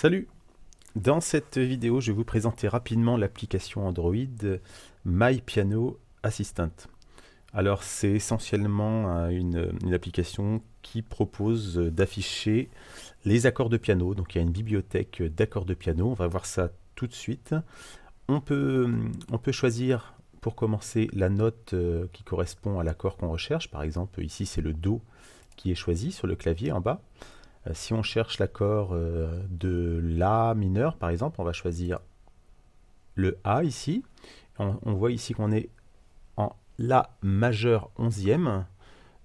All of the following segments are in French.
Salut! Dans cette vidéo, je vais vous présenter rapidement l'application Android My Piano Assistant. Alors, c'est essentiellement une application qui propose d'afficher les accords de piano. Donc, il y a une bibliothèque d'accords de piano. On va voir ça tout de suite. On peut choisir pour commencer la note qui correspond à l'accord qu'on recherche. Par exemple, ici, c'est le Do qui est choisi sur le clavier en bas. Si on cherche l'accord de La mineur, par exemple, on va choisir le A ici. On voit ici qu'on est en La majeur 11e.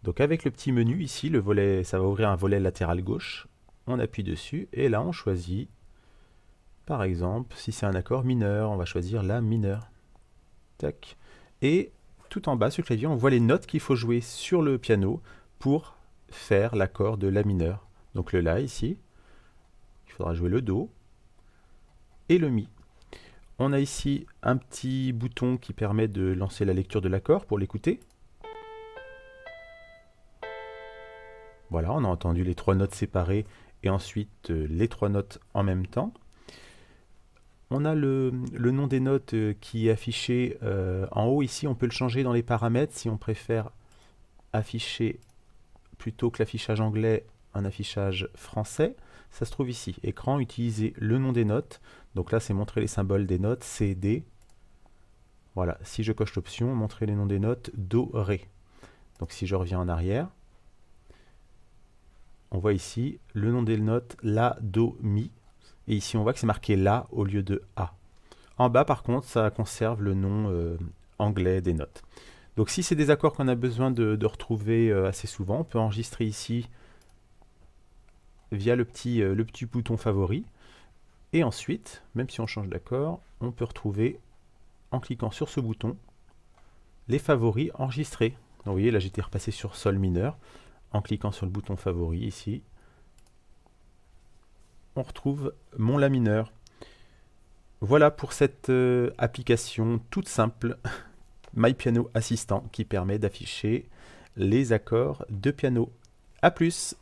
Donc avec le petit menu ici, le volet, ça va ouvrir un volet latéral gauche. On appuie dessus et là on choisit, par exemple, si c'est un accord mineur, on va choisir La mineur. Tac. Et tout en bas sur le clavier, on voit les notes qu'il faut jouer sur le piano pour faire l'accord de La mineur. Donc le La ici, il faudra jouer le Do et le Mi. On a ici un petit bouton qui permet de lancer la lecture de l'accord pour l'écouter. Voilà, on a entendu les trois notes séparées et ensuite les trois notes en même temps. On a le nom des notes qui est affiché en haut ici. On peut le changer dans les paramètres si on préfère afficher plutôt que l'affichage anglais, un affichage français. Ça se trouve ici, écran, utiliser le nom des notes. Donc là, c'est montrer les symboles des notes, C, D. Voilà, si je coche l'option, montrer les noms des notes, Do, Ré. Donc si je reviens en arrière, on voit ici le nom des notes, La, Do, Mi. Et ici, on voit que c'est marqué La au lieu de A. En bas, par contre, ça conserve le nom anglais des notes. Donc si c'est des accords qu'on a besoin de retrouver assez souvent, on peut enregistrer ici via le petit bouton favori. Et ensuite, même si on change d'accord, on peut retrouver, en cliquant sur ce bouton, les favoris enregistrés. Donc vous voyez, là j'étais repassé sur Sol mineur. En cliquant sur le bouton favori ici, on retrouve mon La mineur. Voilà pour cette application toute simple, My Piano Assistant, qui permet d'afficher les accords de piano. A plus!